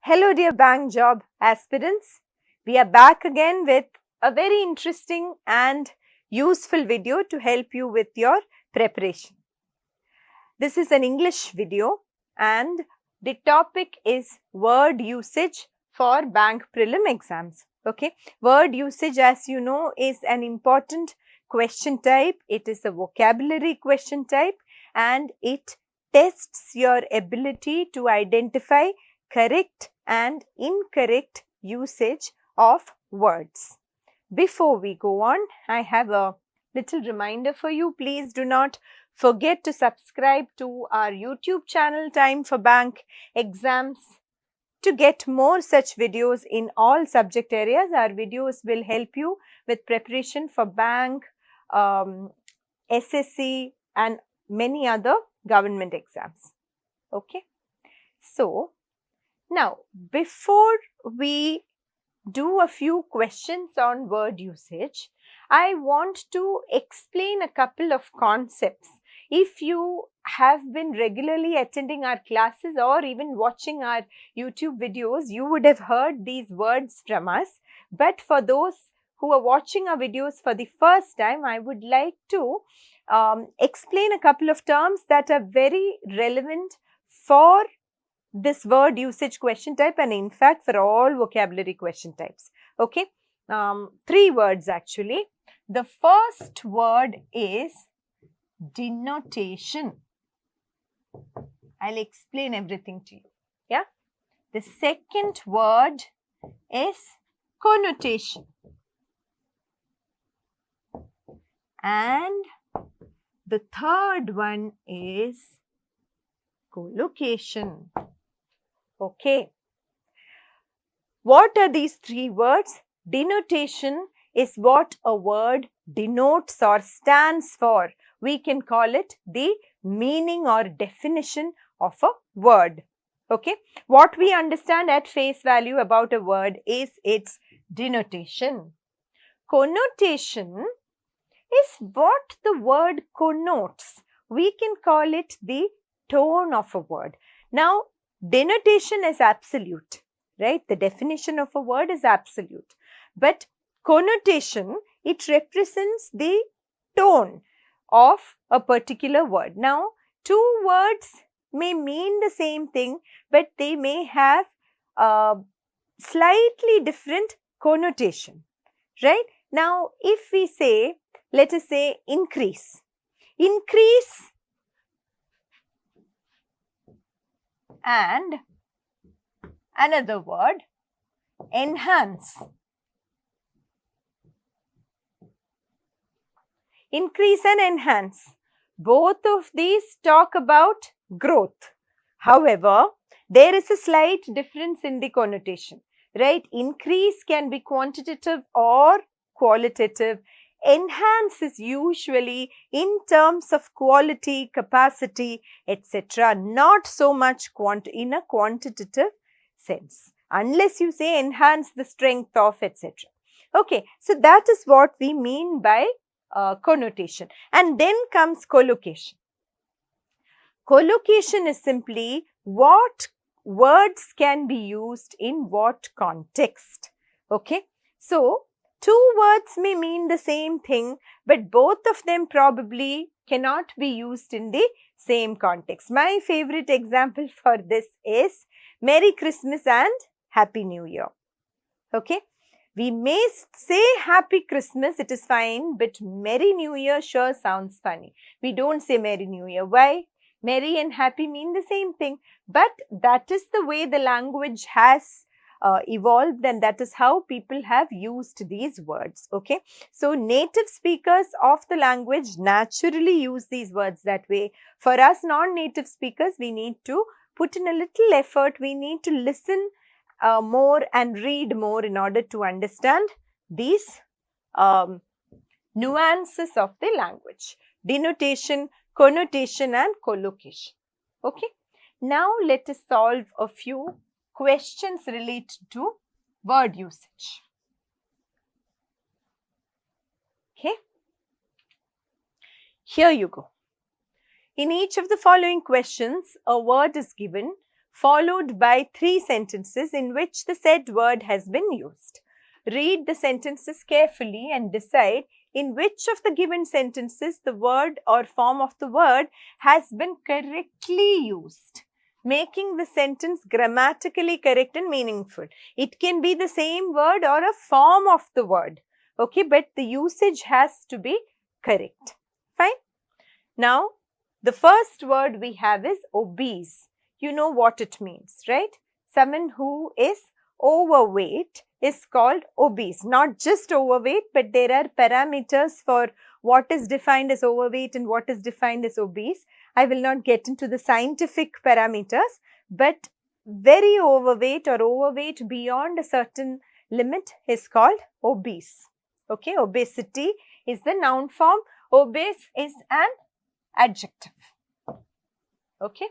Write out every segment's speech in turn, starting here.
Hello dear bank job aspirants, we are back again with a very interesting and useful video to help you with your preparation. This is an English video and the topic is word usage for bank prelim exams. Okay, word usage, as you know, is an important question type. It is a vocabulary question type and it tests your ability to identify correct and incorrect usage of words. Before we go on, I have a little reminder for you. Please do not forget to subscribe to our YouTube channel, Time for Bank Exams. To get more such videos in all subject areas, our videos will help you with preparation for bank, SSC and many other government exams. Okay. So, now, before we do a few questions on word usage, I want to explain a couple of concepts. If you have been regularly attending our classes or even watching our YouTube videos, you would have heard these words from us. But for those who are watching our videos for the first time, I would like to explain a couple of terms that are very relevant for this word usage question type and in fact for all vocabulary question types. Okay, 3 words actually. The first word is denotation. I'll explain everything to you. Yeah. The second word is connotation. And the third one is collocation. Okay. What are these 3 words? Denotation is what a word denotes or stands for. We can call it the meaning or definition of a word. Okay. What we understand at face value about a word is its denotation. Connotation is what the word connotes. We can call it the tone of a word. Now, denotation is absolute, right? The definition of a word is absolute. But connotation, it represents the tone of a particular word. Now, 2 words may mean the same thing, but they may have a slightly different connotation, right? Now, if we say, let us say increase. Increase and another word, enhance. Increase and enhance. Both of these talk about growth. However, there is a slight difference in the connotation, right? Increase can be quantitative or qualitative. Enhance is usually in terms of quality, capacity, etc. Not so much in a quantitative sense, unless you say enhance the strength of, etc. Okay, so that is what we mean by connotation. And then comes collocation. Collocation is simply what words can be used in what context. Okay, so 2 words may mean the same thing, but both of them probably cannot be used in the same context. My favorite example for this is Merry Christmas and Happy New Year. Okay, we may say Happy Christmas, it is fine, but Merry New Year sure sounds funny. We don't say Merry New Year. Why? Merry and happy mean the same thing, but that is the way the language has evolved and that is how people have used these words. Okay, so native speakers of the language naturally use these words that way. For us non-native speakers, we need to put in a little effort. We need to listen more and read more in order to understand these nuances of the language. Denotation, connotation and collocation. Okay, now let us solve a few questions related to word usage. Okay, here you go. In each of the following questions, a word is given followed by 3 sentences in which the said word has been used. Read the sentences carefully and decide in which of the given sentences the word or form of the word has been correctly used, making the sentence grammatically correct and meaningful. It can be the same word or a form of the word, okay, but the usage has to be correct. Fine. Now, the first word we have is obese. You know what it means, right? Someone who is overweight is called obese. Not just overweight, but there are parameters for what is defined as overweight and what is defined as obese. I will not get into the scientific parameters, but very overweight or overweight beyond a certain limit is called obese. Okay, obesity is the noun form. Obese is an adjective. Okay,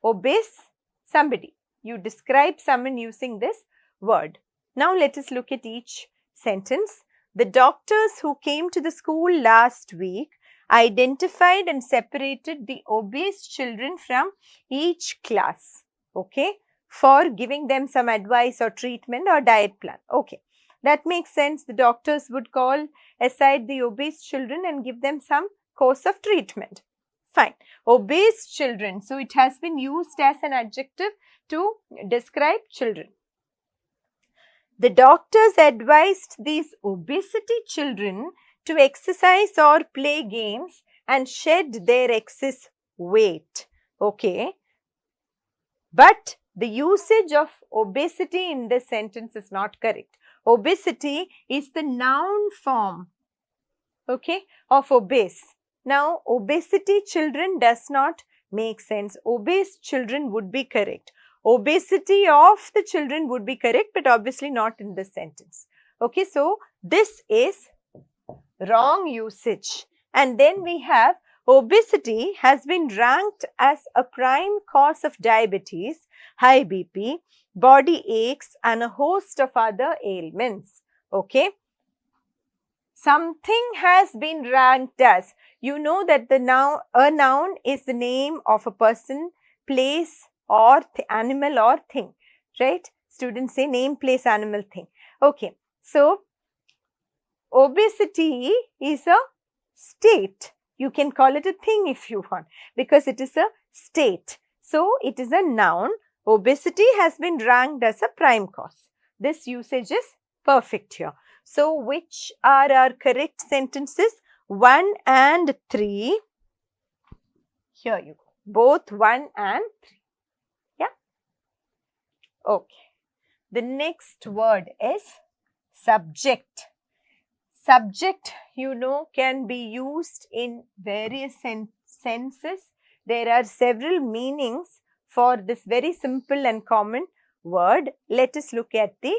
obese, somebody. You describe someone using this word. Now let us look at each sentence. The doctors who came to the school last week identified and separated the obese children from each class, okay, for giving them some advice or treatment or diet plan. Okay, that makes sense. The doctors would call aside the obese children and give them some course of treatment. Fine. Obese children. So it has been used as an adjective to describe children. The doctors advised these obesity children to exercise or play games and shed their excess weight. Okay. But the usage of obesity in this sentence is not correct. Obesity is the noun form, okay, of obese. Now, obesity children does not make sense. Obese children would be correct. Obesity of the children would be correct, but obviously not in this sentence. Okay, so this is wrong usage. And then we have obesity has been ranked as a prime cause of diabetes, high BP, body aches and a host of other ailments. Okay. Something has been ranked as, you know that the noun, a noun is the name of a person, place or animal or thing, right? Students say name, place, animal, thing. Okay. So, obesity is a state. You can call it a thing if you want, because it is a state. So, it is a noun. Obesity has been ranked as a prime cause. This usage is perfect here. So, which are our correct sentences? 1 and 3. Here you go. Both 1 and 3. Yeah. Okay. The next word is subject. Subject, you know, can be used in various senses. There are several meanings for this very simple and common word. Let us look at the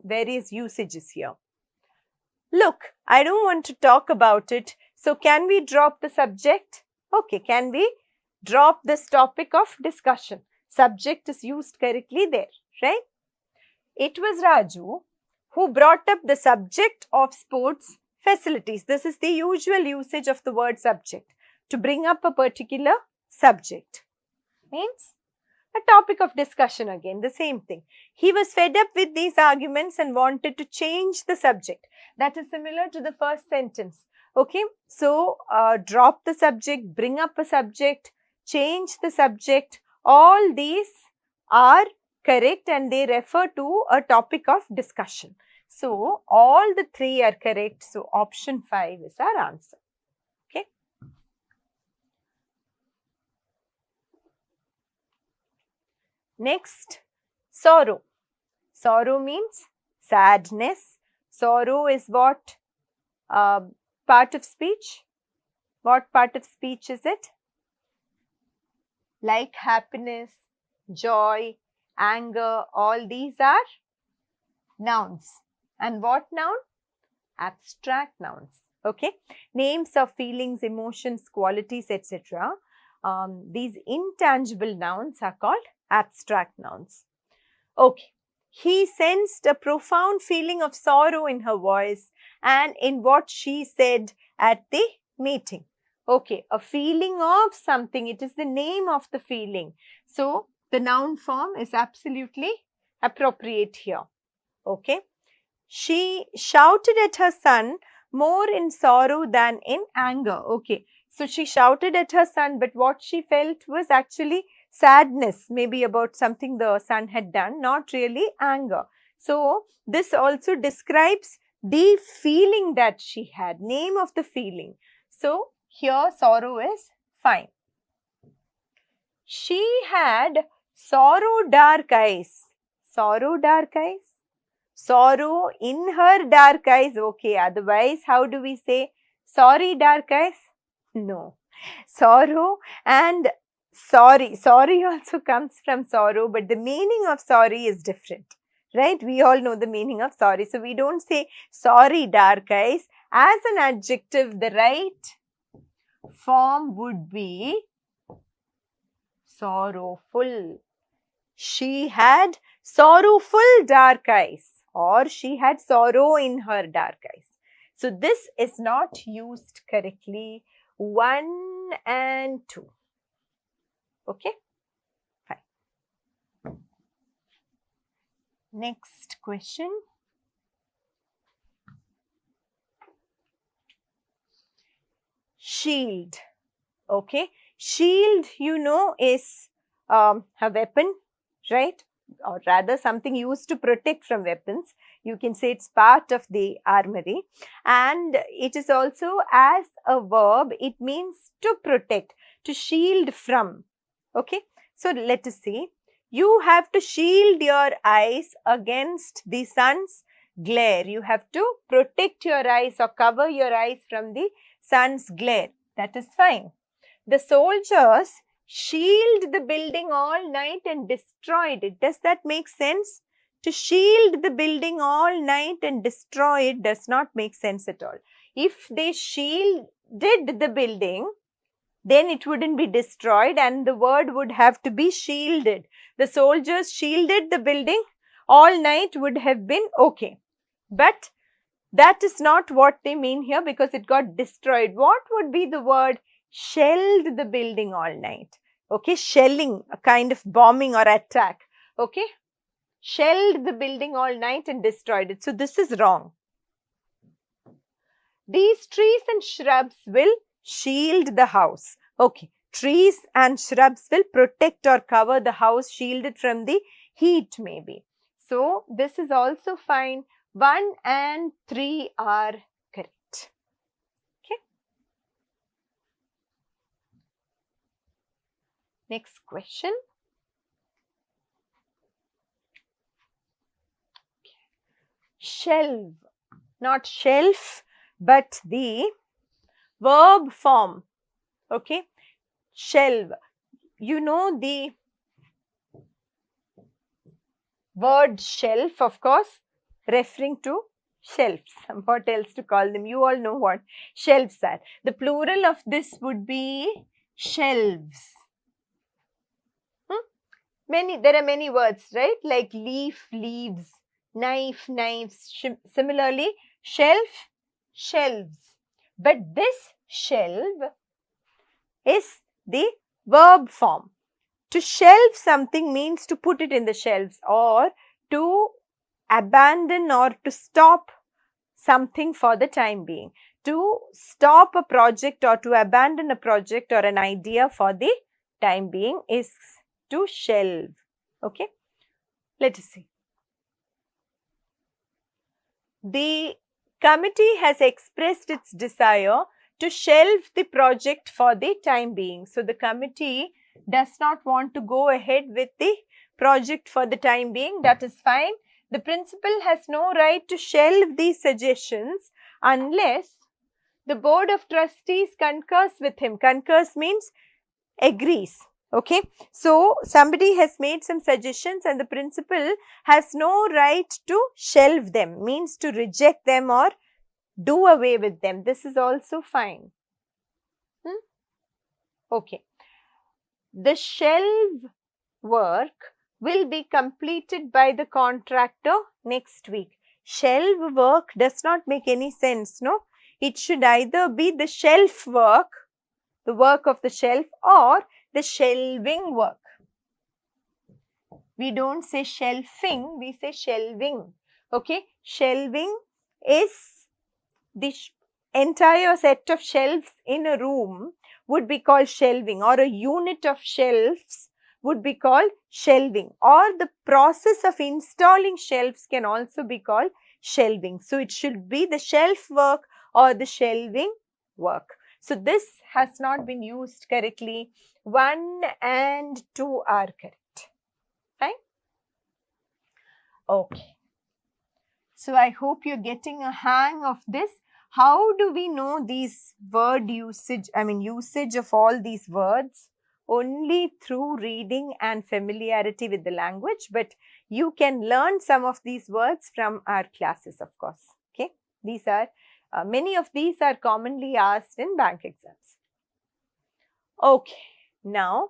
various usages here. Look, I don't want to talk about it. So, can we drop the subject? Okay, can we drop this topic of discussion? Subject is used correctly there, right? It was Raju who brought up the subject of sports facilities. This is the usual usage of the word subject, to bring up a particular subject. Means a topic of discussion again, the same thing. He was fed up with these arguments and wanted to change the subject. That is similar to the first sentence. Okay, so drop the subject, bring up a subject, change the subject. All these are correct and they refer to a topic of discussion. So, all the 3 are correct. So, option 5 is our answer. Okay. Next, sorrow. Sorrow means sadness. Sorrow is what part of speech? What part of speech is it? Like happiness, joy, anger, all these are nouns. And what noun? Abstract nouns. Okay. Names of feelings, emotions, qualities, etc. These intangible nouns are called abstract nouns. Okay. He sensed a profound feeling of sorrow in her voice and in what she said at the meeting. Okay, a feeling of something, it is the name of the feeling. So, the noun form is absolutely appropriate here. Okay. She shouted at her son more in sorrow than in anger. Okay. So she shouted at her son, but what she felt was actually sadness, maybe about something the son had done, not really anger. So this also describes the feeling that she had, name of the feeling. So here sorrow is fine. She had sorrow dark eyes. Sorrow dark eyes? Sorrow in her dark eyes. Okay, otherwise how do we say sorry dark eyes? No. Sorrow and sorry. Sorry also comes from sorrow, but the meaning of sorry is different. Right? We all know the meaning of sorry. So we don't say sorry dark eyes. As an adjective, the right form would be sorrowful. She had sorrowful dark eyes, or she had sorrow in her dark eyes. So this is not used correctly. 1 and 2. Okay, fine. Next question. Shield. Okay, shield, you know, is a weapon, right? Or rather something used to protect from weapons. You can say it's part of the armory, and it is also, as a verb, it means to protect, to shield from. Okay, so let us see. You have to shield your eyes against the sun's glare. You have to protect your eyes or cover your eyes from the sun's glare. That is fine. The soldiers shield the building all night and destroyed it. Does that make sense? To shield the building all night and destroy it does not make sense at all. If they shielded the building, then it wouldn't be destroyed and the word would have to be shielded. The soldiers shielded the building all night would have been okay. But that is not what they mean here, because it got destroyed. What would be the word? Shelled the building all night. Okay, shelling, a kind of bombing or attack. Okay, shelled the building all night and destroyed it. So this is wrong. These trees and shrubs will shield the house. Okay, trees and shrubs will protect or cover the house, shield it from the heat maybe. So this is also fine. 1 and 3 are correct. Okay. Next question. Shelve, not shelf, but the verb form. Okay. Shelve. You know the word shelf, of course, referring to shelves. What else to call them? You all know what shelves are. The plural of this would be shelves. There are many words, right? Like leaf, leaves, knife, knives. Similarly, shelf, shelves. But this shelve is the verb form. To shelve something means to put it in the shelves, or to abandon or to stop something for the time being. To stop a project or to abandon a project or an idea for the time being is to shelve. Okay, let us see. The committee has expressed its desire to shelve the project for the time being. So the committee does not want to go ahead with the project for the time being. That is fine. The principal has no right to shelve these suggestions unless the board of trustees concurs with him. Concurs means agrees. Okay. So somebody has made some suggestions and the principal has no right to shelve them, means to reject them or do away with them. This is also fine. Okay. The shelve work will be completed by the contractor next week. Shelve work does not make any sense, no? It should either be the shelf work, the work of the shelf, or the shelving work. We don't say shelving, we say shelving. Okay, shelving is the entire set of shelves in a room would be called shelving, or a unit of shelves would be called shelving, or the process of installing shelves can also be called shelving. So it should be the shelf work or the shelving work. So this has not been used correctly. 1 and 2 are correct. Fine. Okay. So I hope you're getting a hang of this. How do we know these word usage, usage of all these words? Only through reading and familiarity with the language, but you can learn some of these words from our classes, of course. Okay, these are, many of these are commonly asked in bank exams. Okay, now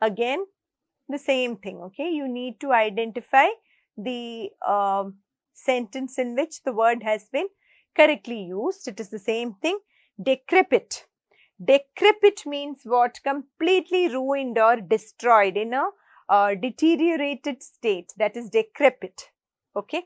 again the same thing. Okay, you need to identify the sentence in which the word has been correctly used. It is the same thing. Decrepit. Decrepit means what? Completely ruined or destroyed, in a deteriorated state. That is decrepit. Okay.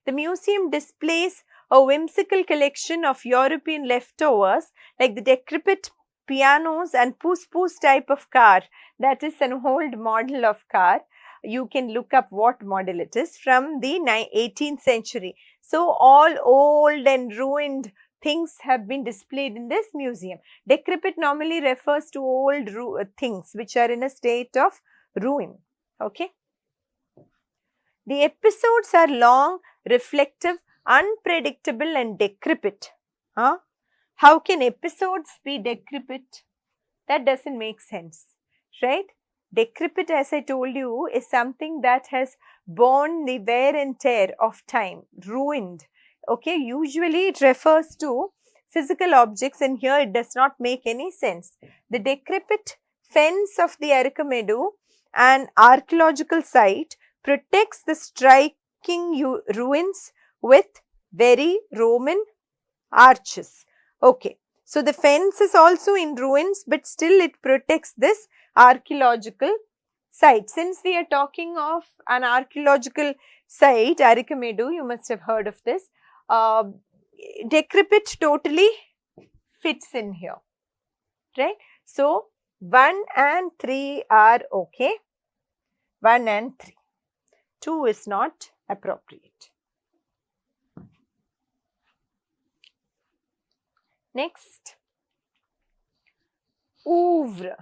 The museum displays a whimsical collection of European leftovers like the decrepit pianos and puss type of car. That is an old model of car. You can look up what model it is, from the 18th century. So all old and ruined things have been displayed in this museum. Decrepit normally refers to old things which are in a state of ruin. Okay. The episodes are long, reflective, unpredictable and decrepit. Huh? How can episodes be decrepit? That doesn't make sense, right? Decrepit, as I told you, is something that has borne the wear and tear of time, ruined. Okay, usually it refers to physical objects, and here it does not make any sense. The decrepit fence of the Arikamedu, an archaeological site, protects the striking ruins with very Roman arches. Okay, so the fence is also in ruins, but still it protects this archaeological site. Since we are talking of an archaeological site, Arikamedu, you must have heard of this. Decrepit totally fits in here, right? So 1 and 3 are okay. 1 and 3. 2 is not appropriate. Next, ouvre.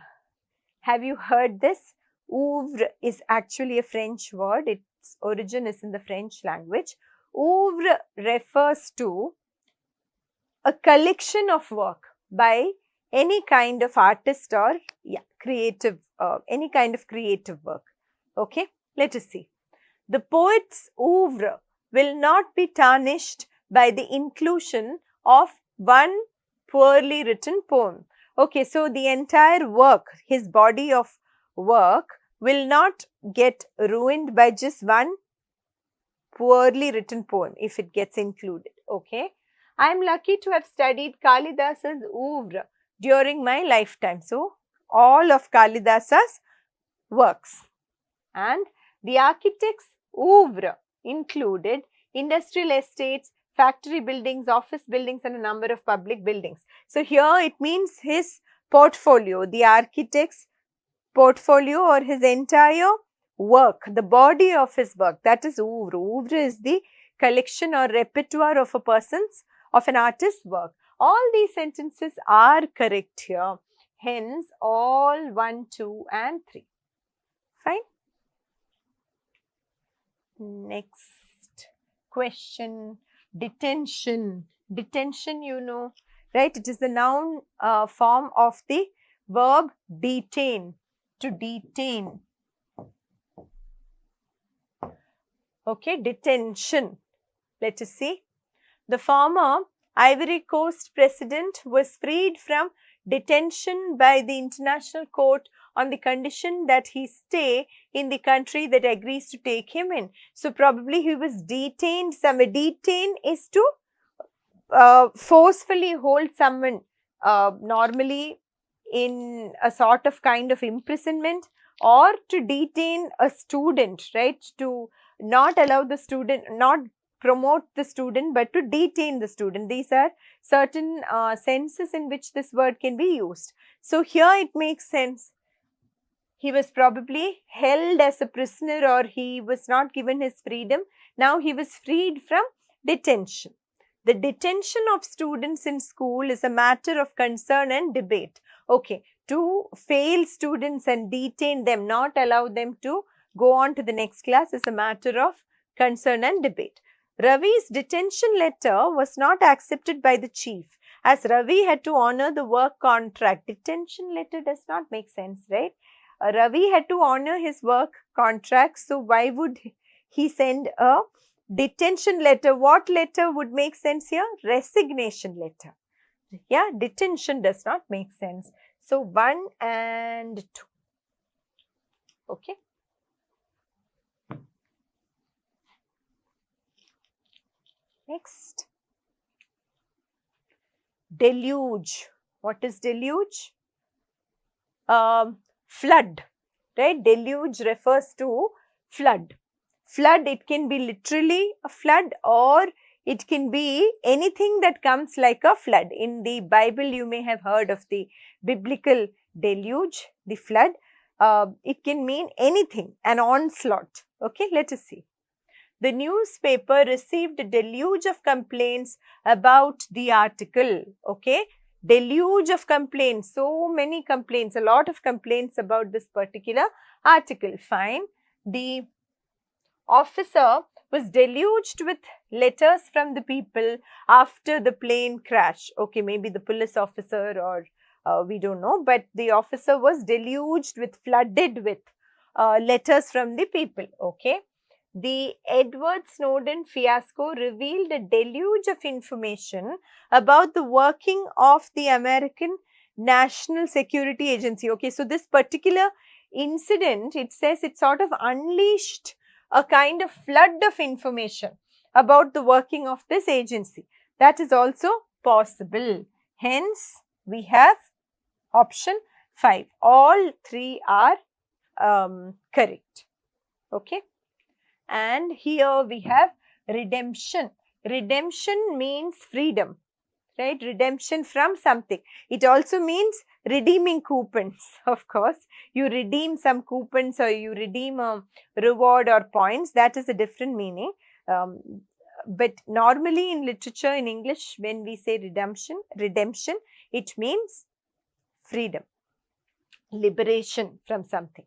Have you heard this? Ouvre is actually a French word. Its origin is in the French language. Ouvre refers to a collection of work by any kind of artist or creative, any kind of creative work. Okay, let us see. The poet's oeuvre will not be tarnished by the inclusion of one poorly written poem. Okay, so the entire work, his body of work, will not get ruined by just one poorly written poem if it gets included. Okay, I am lucky to have studied Kalidasa's oeuvre during my lifetime. So, all of Kalidasa's works. And the architect's oeuvre included industrial estates, factory buildings, office buildings and a number of public buildings. So, here it means his portfolio, the architect's portfolio or his entire work, the body of his work, that is oeuvre. Oeuvre is the collection or repertoire of a person's, of an artist's work. All these sentences are correct here. Hence, all 1, 2 and 3. Fine. Next question, detention. Detention, you know, right? It is the noun form of the verb detain, to detain. Okay, detention. Let us see. The former Ivory Coast president was freed from detention by the International Court on the condition that he stay in the country that agrees to take him in. So, probably he was detained somewhere. Detain is to forcefully hold someone, normally in a sort of kind of imprisonment or to detain a student, right? To not allow the student, not promote the student, but to detain the student. These are certain senses in which this word can be used. So here it makes sense. He was probably held as a prisoner, or he was not given his freedom. Now he was freed from detention. The detention of students in school is a matter of concern and debate. Okay, to fail students and detain them, not allow them to go on to the next class, is a matter of concern and debate. Ravi's detention letter was not accepted by the chief, as Ravi had to honor the work contract. Detention letter does not make sense, right? Ravi had to honor his work contract, so why would he send a detention letter? What letter would make sense here? Resignation letter. Yeah, detention does not make sense. So 1 and 2. Okay. Next. Deluge. What is deluge? Flood, right? Deluge refers to flood. Flood, it can be literally a flood, or it can be anything that comes like a flood. In the Bible, you may have heard of the biblical deluge, the flood. It can mean anything, an onslaught. Okay, let us see. The newspaper received a deluge of complaints about the article. Okay, deluge of complaints, so many complaints, a lot of complaints about this particular article. Fine. The officer was deluged with letters from the people after the plane crash. Okay, maybe the police officer, or we don't know, but the officer was deluged with, flooded with letters from the people. Okay. The Edward Snowden fiasco revealed a deluge of information about the working of the American National Security Agency. Okay, so this particular incident, it says it sort of unleashed a kind of flood of information about the working of this agency. That is also possible. Hence, we have option 5. All 3 are correct. Okay. And here we have redemption. Redemption means freedom, right? Redemption from something. It also means redeeming coupons, of course. You redeem some coupons, or you redeem a reward or points. That is a different meaning. But normally in literature, in English, when we say redemption, it means freedom, liberation from something.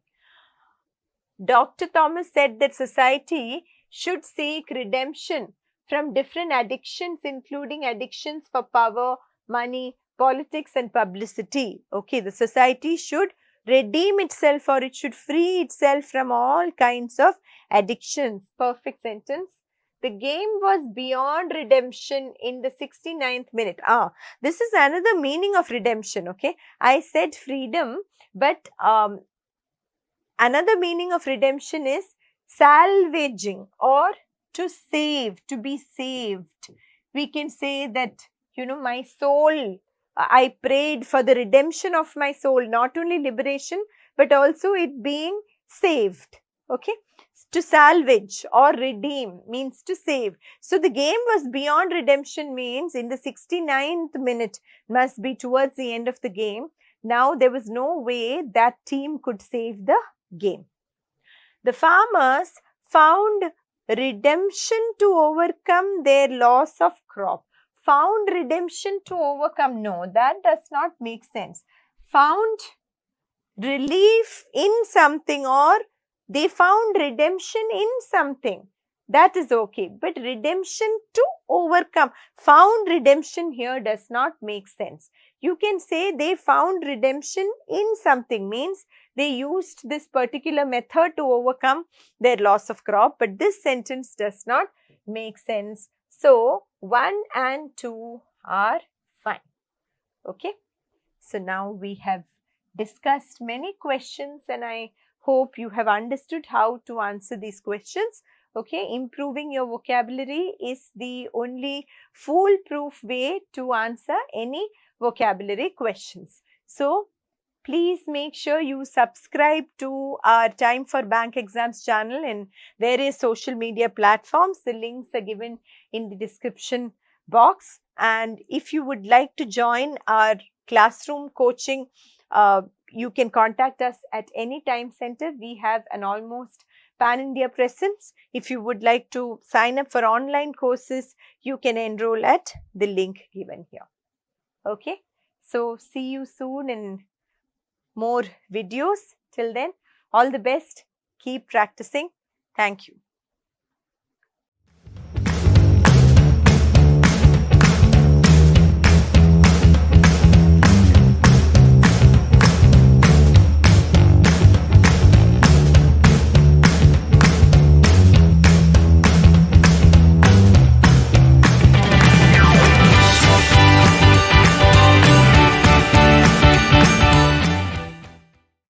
Dr. Thomas said that society should seek redemption from different addictions, including addictions for power, money, politics and publicity. Okay, the society should redeem itself, or it should free itself from all kinds of addictions. Perfect sentence. The game was beyond redemption in the 69th minute. This is another meaning of redemption. Okay, I said freedom, but another meaning of redemption is salvaging, or to save, to be saved. We can say that, my soul, I prayed for the redemption of my soul, not only liberation, but also it being saved. Okay. To salvage or redeem means to save. So the game was beyond redemption means in the 69th minute, must be towards the end of the game. Now there was no way that team could save the game. The farmers found redemption to overcome their loss of crop. Found redemption to overcome. No, that does not make sense. Found relief in something, or they found redemption in something. That is okay. But redemption to overcome, found redemption here does not make sense. You can say they found redemption in something, means they used this particular method to overcome their loss of crop, but this sentence does not make sense. So 1 and 2 are fine. Okay. So now we have discussed many questions, and I hope you have understood how to answer these questions. Okay, improving your vocabulary is the only foolproof way to answer any vocabulary questions. So please make sure you subscribe to our Time for Bank Exams channel in various social media platforms. The links are given in the description box. And if you would like to join our classroom coaching, you can contact us at any time center. We have an almost pan-India presence. If you would like to sign up for online courses, you can enroll at the link given here. Okay, so see you soon in more videos. Till then, all the best. Keep practicing. Thank you.